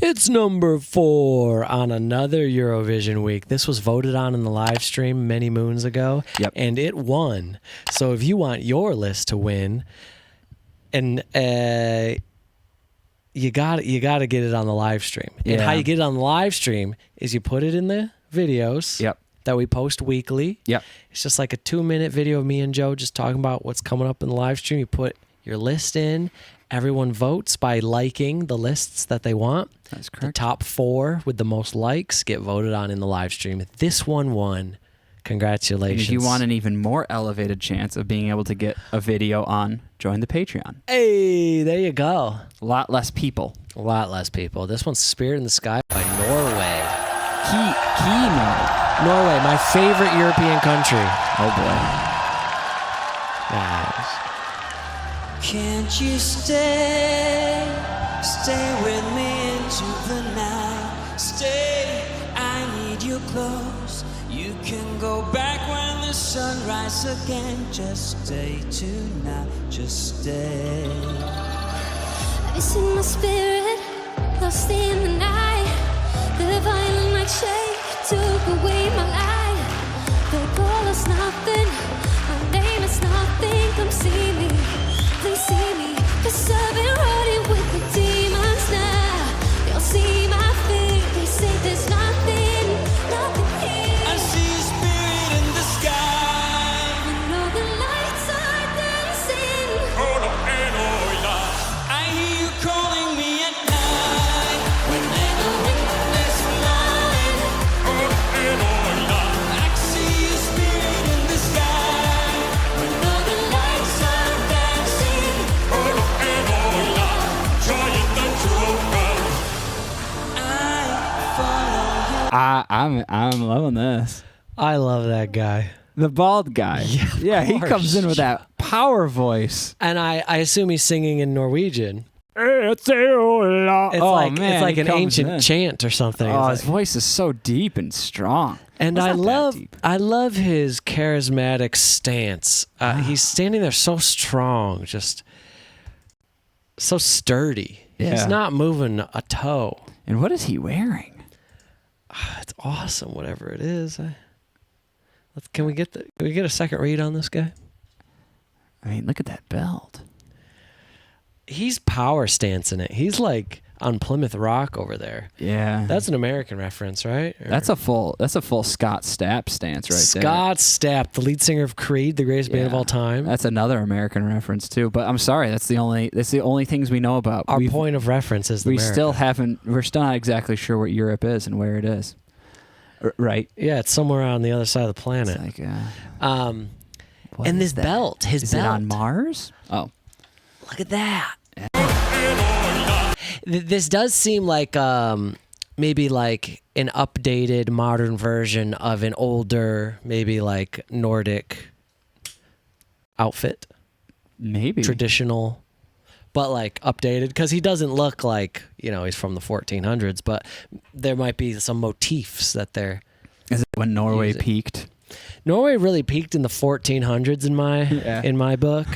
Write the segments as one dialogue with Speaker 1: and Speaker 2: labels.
Speaker 1: It's number 4 on another Eurovision week. This was voted on in the live stream many moons ago, and it won. So if you want your list to win, and you got to get it on the live stream. And how you get it on the live stream is you put it in the videos that we post weekly. It's just like a 2-minute video of me and Joe just talking about what's coming up in the live stream. You put your list in. Everyone votes by liking the lists that they want.
Speaker 2: That's correct.
Speaker 1: The top 4 with the most likes get voted on in the live stream. This one won. Congratulations.
Speaker 2: And if you want an even more elevated chance of being able to get a video on, join the Patreon.
Speaker 1: Hey, there you go.
Speaker 2: A lot less people.
Speaker 1: A lot less people. This one's Spirit in the Sky by Norway.
Speaker 2: KEiiNO.
Speaker 1: Norway, my favorite European country.
Speaker 2: Oh, boy.
Speaker 1: Nice.
Speaker 3: Can't you stay with me into the night? Stay, I need you close. You can go back when the sun rises again. Just stay tonight, just stay.
Speaker 4: Have you seen my spirit lost in the night? The violent night shake took away my life. The call is nothing, my name is nothing. Come see me, please see me. 'Cause I've been running with the demons now. They'll see my fear, they say there's nothing here.
Speaker 3: I see a spirit in the sky.
Speaker 4: I know the lights are dancing.
Speaker 3: I hear you calling me at night. When the wind is flying. I see a spirit in the sky. When all the lights are dancing. I follow you.
Speaker 2: I'm loving this.
Speaker 1: I love that guy.
Speaker 2: The bald guy.
Speaker 1: Yeah,
Speaker 2: he comes in with that power voice.
Speaker 1: And I assume he's singing in Norwegian.
Speaker 2: It's
Speaker 1: like an ancient chant or something.
Speaker 2: Oh,
Speaker 1: It's
Speaker 2: his
Speaker 1: like,
Speaker 2: voice is so deep and strong.
Speaker 1: and
Speaker 2: It's
Speaker 1: I
Speaker 2: not that
Speaker 1: love
Speaker 2: deep.
Speaker 1: I love his charismatic stance. He's standing there so strong, just so sturdy.
Speaker 2: Yeah.
Speaker 1: He's not moving a toe.
Speaker 2: And what is he wearing?
Speaker 1: It's awesome, whatever it is. Can we get a second read on this guy?
Speaker 2: I mean, look at that belt.
Speaker 1: He's power stancing it. He's like on Plymouth Rock over there.
Speaker 2: Yeah.
Speaker 1: That's an American reference, right? Or-
Speaker 2: That's a full Scott Stapp stance right there.
Speaker 1: Scott Stapp, the lead singer of Creed, the greatest band of all time.
Speaker 2: That's another American reference too. But I'm sorry, that's the only things we know about.
Speaker 1: Our point of reference is
Speaker 2: we're still not exactly sure what Europe is and where it is. Right.
Speaker 1: Yeah, it's somewhere on the other side of the planet.
Speaker 2: It's like,
Speaker 1: and this belt,
Speaker 2: is it on Mars? Oh,
Speaker 1: look at that. This does seem like maybe like an updated modern version of an older, maybe like Nordic outfit.
Speaker 2: Maybe.
Speaker 1: Traditional, but like updated, because he doesn't look like, he's from the 1400s, but there might be some motifs that they're
Speaker 2: Is it when Norway
Speaker 1: using.
Speaker 2: peaked?
Speaker 1: Norway really peaked in the 1400s in my book.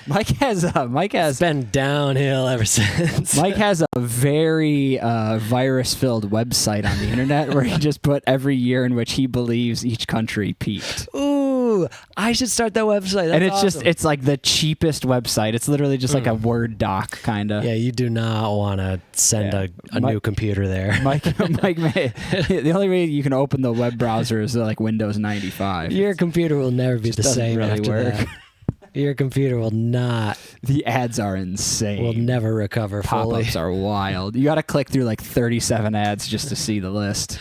Speaker 2: Mike has
Speaker 1: been downhill ever since.
Speaker 2: Mike has a very virus-filled website on the internet where he just put every year in which he believes each country peaked.
Speaker 1: Ooh, I should start that website. That's
Speaker 2: and it's
Speaker 1: awesome.
Speaker 2: it's like the cheapest website. It's literally just like a Word doc kind of.
Speaker 1: Yeah, you do not want to send a new computer there.
Speaker 2: Mike may, the only way you can open the web browser is like Windows 95.
Speaker 1: Your computer will never be the same
Speaker 2: really
Speaker 1: after
Speaker 2: work.
Speaker 1: that. Your computer will not.
Speaker 2: The ads are insane.
Speaker 1: Will never recover fully.
Speaker 2: Pop-ups are wild. You got to click through like 37 ads just to see the list.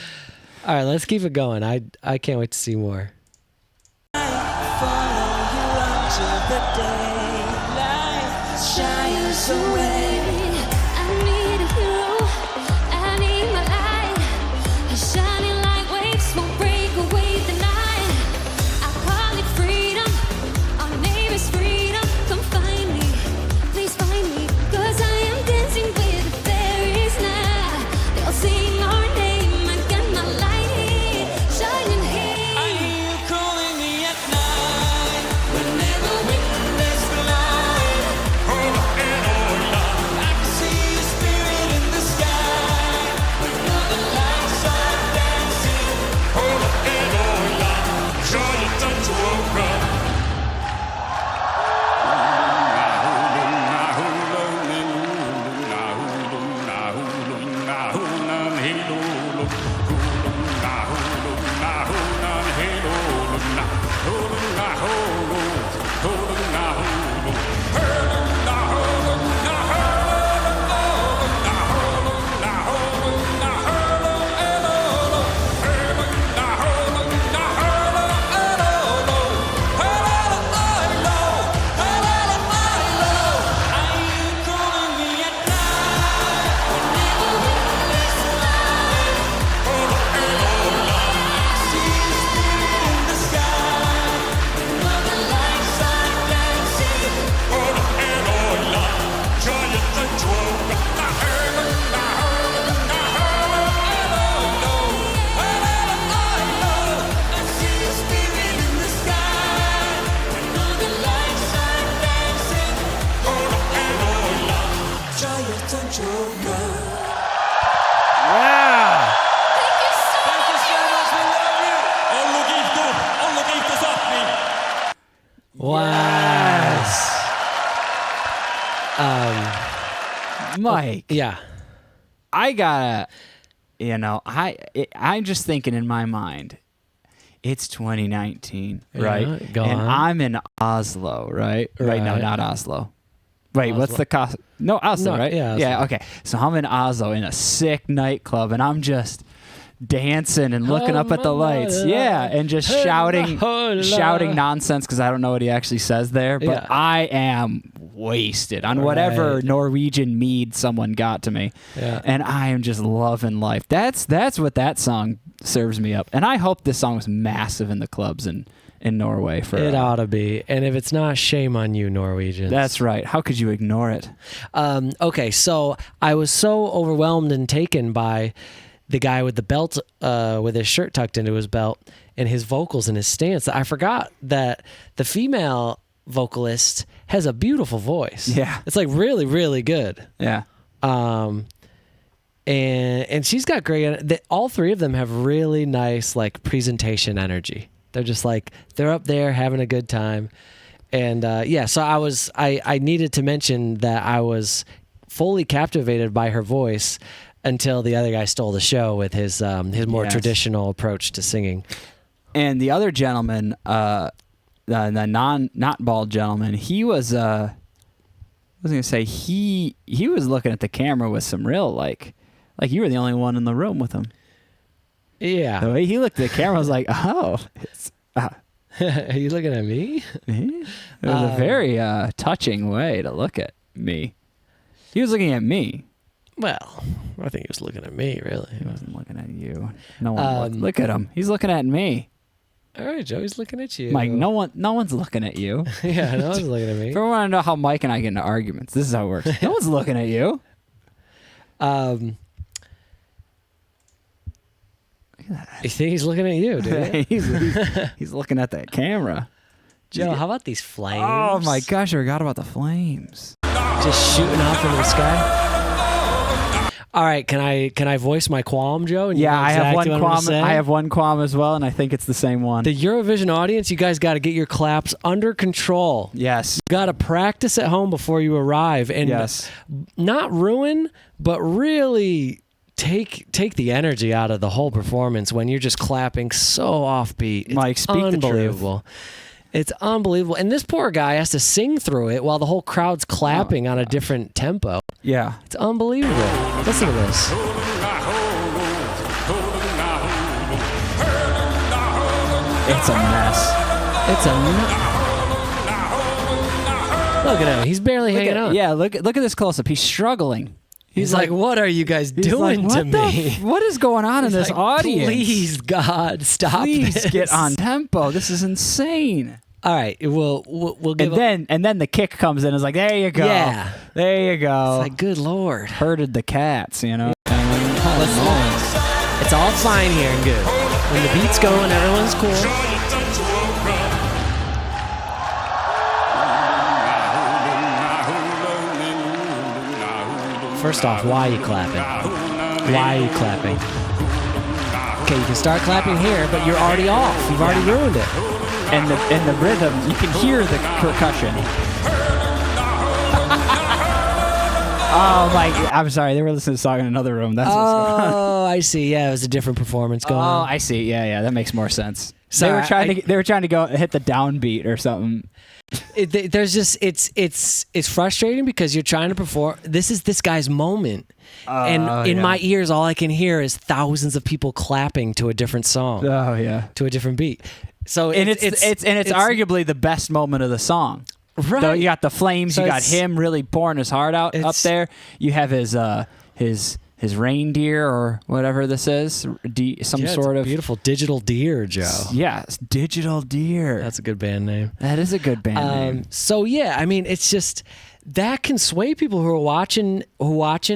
Speaker 1: All right, let's keep it going. I can't wait to see more.
Speaker 3: Follow you until the daylight shines away.
Speaker 4: I need a hero, I need my light. A shining light waves won't break away the night. I call it freedom, our name is freedom. Come find me, please find me. 'Cause I am dancing with the fairies now. They'll sing our name, I got my light here, shining here.
Speaker 3: I hear you calling me at night. Whenever wind is blowing.
Speaker 2: Mike.
Speaker 1: Yeah.
Speaker 2: I gotta, I'm just thinking in my mind, it's 2019, right?
Speaker 1: Go
Speaker 2: and
Speaker 1: on.
Speaker 2: I'm in Oslo, right? Right, no, not Oslo. Wait,
Speaker 1: Oslo.
Speaker 2: what's the cost? No, Oslo,
Speaker 1: No,
Speaker 2: right?
Speaker 1: yeah, Oslo.
Speaker 2: Yeah, okay. So I'm in Oslo in a sick nightclub, and I'm just dancing and looking up at the lights. Yeah, and just shouting nonsense because I don't know what he actually says there. But I am wasted on whatever Norwegian mead someone got to me.
Speaker 1: Yeah.
Speaker 2: And I am just loving life. That's what that song serves me up. And I hope this song was massive in the clubs in Norway.
Speaker 1: It ought to be. And if it's not, shame on you, Norwegians.
Speaker 2: That's right. How could you ignore it?
Speaker 1: Okay, so I was so overwhelmed and taken by the guy with the belt, with his shirt tucked into his belt, and his vocals and his stance. I forgot that the female vocalist has a beautiful voice.
Speaker 2: Yeah.
Speaker 1: It's like really, really good.
Speaker 2: Yeah.
Speaker 1: And she's got great. All three of them have really nice like presentation energy. They're just like they're up there having a good time, and so I needed to mention that I was fully captivated by her voice until the other guy stole the show with his more traditional approach to singing.
Speaker 2: And the other gentleman, the not bald gentleman, he was I was gonna say he was looking at the camera with some real like you were the only one in the room with him.
Speaker 1: Yeah.
Speaker 2: The way he looked at the camera, I was like, oh, it's,
Speaker 1: are you looking at me?
Speaker 2: It was a very touching way to look at me. He was looking at me.
Speaker 1: Well, I think he was looking at me, really.
Speaker 2: He wasn't looking at you. No one look at him. He's looking at me.
Speaker 1: All right, Joey's looking at you.
Speaker 2: Mike, no one's looking at you.
Speaker 1: Yeah, no one's looking at me.
Speaker 2: If you want to know how Mike and I get into arguments, this is how it works. No one's looking at you.
Speaker 1: You think he's looking at you, dude?
Speaker 2: he's looking at that camera.
Speaker 1: Joe, how about these flames?
Speaker 2: Oh my gosh, I forgot about the flames.
Speaker 1: Just shooting off into the sky. All right, can I voice my qualm, Joe? And
Speaker 2: Yeah, I have one qualm.
Speaker 1: say?
Speaker 2: I have one qualm as well, and I think it's the same one.
Speaker 1: The Eurovision audience, you guys got to get your claps under control.
Speaker 2: Yes.
Speaker 1: You got to practice at home before you arrive, and not ruin, but really take the energy out of the whole performance when you're just clapping so offbeat. It's
Speaker 2: Mike, speak
Speaker 1: unbelievable.
Speaker 2: the truth.
Speaker 1: It's unbelievable. And this poor guy has to sing through it while the whole crowd's clapping on a different tempo.
Speaker 2: Yeah.
Speaker 1: It's unbelievable. Listen to this.
Speaker 2: It's a mess.
Speaker 1: It's a Look at him. He's barely hanging on.
Speaker 2: Yeah, look at this close-up. He's struggling.
Speaker 1: He's like, what are you guys doing to me?
Speaker 2: What is going on in this audience?
Speaker 1: Please, God, stop
Speaker 2: Please
Speaker 1: this.
Speaker 2: get on tempo. This is insane.
Speaker 1: All right, we'll give
Speaker 2: and then the kick comes in. It's like, there you go.
Speaker 1: Yeah.
Speaker 2: There you go.
Speaker 1: It's like, good Lord.
Speaker 2: Herded the cats, you know.
Speaker 1: It's all fine here and good. When the beat's going, everyone's cool. First off, why are you clapping? Why are you clapping? Okay, you can start clapping here, but you're already off. You've already ruined it.
Speaker 2: And the rhythm, you can hear the percussion. Oh my! I'm sorry, they were listening to a song in another room. That's what's going on.
Speaker 1: Oh, I see. Yeah, it was a different performance going on.
Speaker 2: Oh, I see. Yeah, that makes more sense.
Speaker 1: Sorry,
Speaker 2: they were trying to go hit the downbeat or something.
Speaker 1: It's frustrating because you're trying to perform. This is this guy's moment, and in my ears, all I can hear is thousands of people clapping to a different song.
Speaker 2: Oh yeah,
Speaker 1: to a different beat. So
Speaker 2: it's arguably the best moment of the song.
Speaker 1: Right.
Speaker 2: So you got the flames. So you got him really pouring his heart out up there. You have his reindeer or whatever this is, sort of
Speaker 1: beautiful digital deer, Joe.
Speaker 2: Yes, digital deer.
Speaker 1: That's a good band name.
Speaker 2: That is a good band name.
Speaker 1: So yeah, I mean, it's just that can sway people who are watching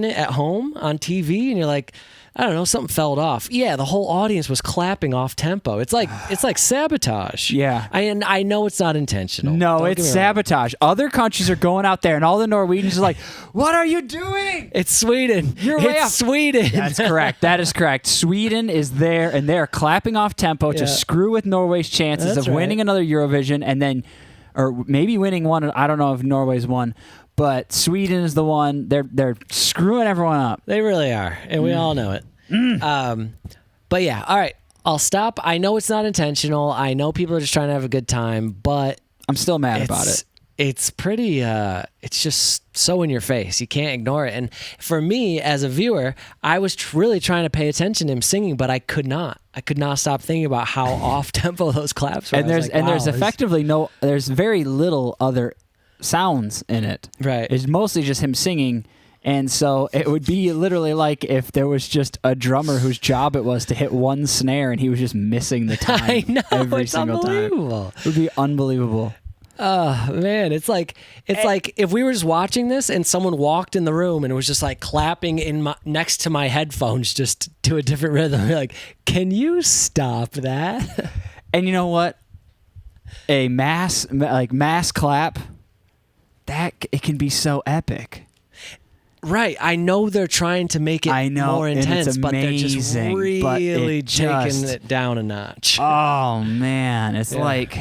Speaker 1: it at home on TV, and you're like, I don't know, something fell off. Yeah, the whole audience was clapping off tempo. It's like sabotage.
Speaker 2: Yeah.
Speaker 1: I know it's not intentional.
Speaker 2: No, it's sabotage. Other countries are going out there, and all the Norwegians are like, "What are you doing?"
Speaker 1: It's Sweden.
Speaker 2: It's
Speaker 1: Sweden.
Speaker 2: That's correct. That is correct. Sweden is there, and they're clapping off tempo to screw with Norway's chances of winning another Eurovision, and then, or maybe winning one. I don't know if Norway's won. But Sweden is the one. They're screwing everyone up.
Speaker 1: They really are, and we all know it. But yeah, all right. I'll stop. I know it's not intentional. I know people are just trying to have a good time, but
Speaker 2: I'm still mad about it.
Speaker 1: It's pretty, it's just so in your face. You can't ignore it. And for me, as a viewer, I was really trying to pay attention to him singing, but I could not. I could not stop thinking about how off-tempo those claps were.
Speaker 2: And there's effectively there's very little other sounds in it.
Speaker 1: Right.
Speaker 2: It's mostly just him singing. And so it would be literally like if there was just a drummer whose job it was to hit one snare and he was just missing the time
Speaker 1: I know,
Speaker 2: every
Speaker 1: it's
Speaker 2: single
Speaker 1: unbelievable.
Speaker 2: time. It would be unbelievable.
Speaker 1: Oh man, it's like if we were just watching this and someone walked in the room and was just like clapping next to my headphones just to a different rhythm. Like, can you stop that?
Speaker 2: And you know what? A mass clap, it can be so epic.
Speaker 1: Right, I know they're trying to make it more intense, but they're just really taking it down a notch.
Speaker 2: Oh man, it's like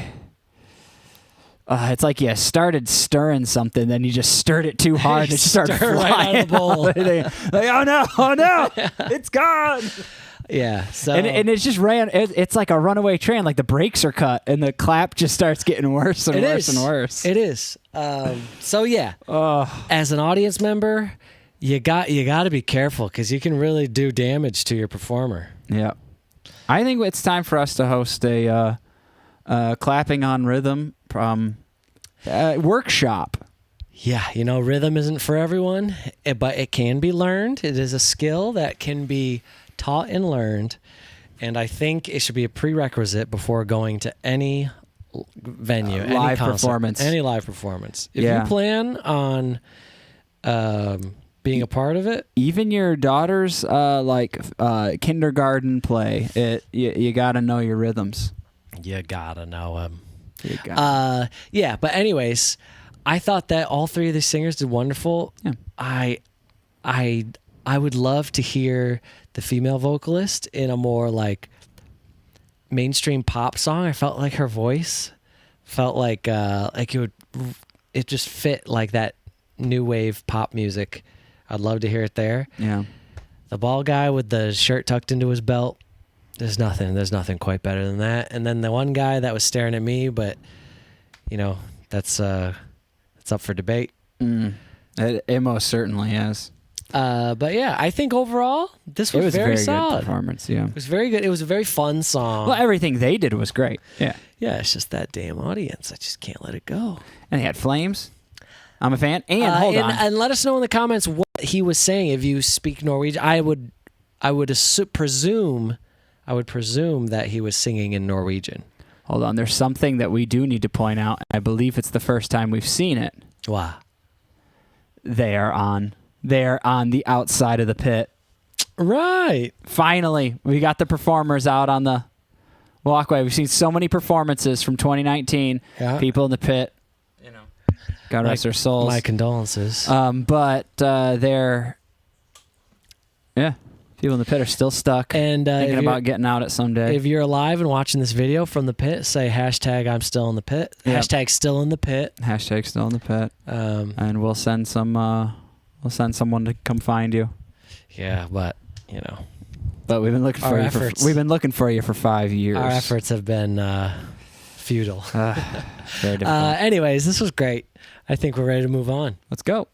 Speaker 2: you started stirring something, then you just stirred it too hard, and it just started flying
Speaker 1: right out of the bowl.
Speaker 2: Like, oh no, it's gone.
Speaker 1: Yeah, so
Speaker 2: and it's just ran. It's like a runaway train. Like the brakes are cut, and the clap just starts getting worse and worse and worse.
Speaker 1: It is. So yeah, as an audience member, you got to be careful because you can really do damage to your performer.
Speaker 2: Yeah, I think it's time for us to host a clapping on rhythm workshop.
Speaker 1: Yeah, rhythm isn't for everyone, but it can be learned. It is a skill that can be taught and learned, and I think it should be a prerequisite before going to any venue, any
Speaker 2: live
Speaker 1: concert,
Speaker 2: performance.
Speaker 1: Any live performance. If you plan on being a part of it,
Speaker 2: even your daughter's kindergarten play, you got to know your rhythms.
Speaker 1: You gotta know them. Yeah, but anyways, I thought that all three of these singers did wonderful.
Speaker 2: Yeah.
Speaker 1: I would love to hear the female vocalist in a more like mainstream pop song. I felt like her voice felt like it just fit like that new wave pop music. I'd love to hear it there.
Speaker 2: Yeah.
Speaker 1: The bald guy with the shirt tucked into his belt. There's nothing quite better than that. And then the one guy that was staring at me, but that's up for debate.
Speaker 2: It most certainly is.
Speaker 1: But yeah, I think overall this was
Speaker 2: a very
Speaker 1: solid
Speaker 2: good performance. Yeah,
Speaker 1: it was very good. It was a very fun song.
Speaker 2: Well, everything they did was great. Yeah,
Speaker 1: it's just that damn audience. I just can't let it go.
Speaker 2: And they had flames. I'm a fan. And hold on,
Speaker 1: and let us know in the comments what he was saying. If you speak Norwegian, I would presume that he was singing in Norwegian.
Speaker 2: Hold on, there's something that we do need to point out. I believe it's the first time we've seen it.
Speaker 1: Wow.
Speaker 2: They're on the outside of the pit.
Speaker 1: Right.
Speaker 2: Finally, we got the performers out on the walkway. We've seen so many performances from 2019. Yeah. People in the pit. God rest their souls.
Speaker 1: My condolences.
Speaker 2: But they're... Yeah. People in the pit are still stuck and thinking about getting out at some day.
Speaker 1: If you're alive and watching this video from the pit, say hashtag I'm still in the pit. Yep. Hashtag still in the pit.
Speaker 2: Hashtag still in the pit. And we'll send someone to come find you.
Speaker 1: Yeah, but
Speaker 2: But we've been looking for you. We've been looking for you for 5 years.
Speaker 1: Our efforts have been futile.
Speaker 2: Very difficult.
Speaker 1: Anyways, this was great. I think we're ready to move on.
Speaker 2: Let's go.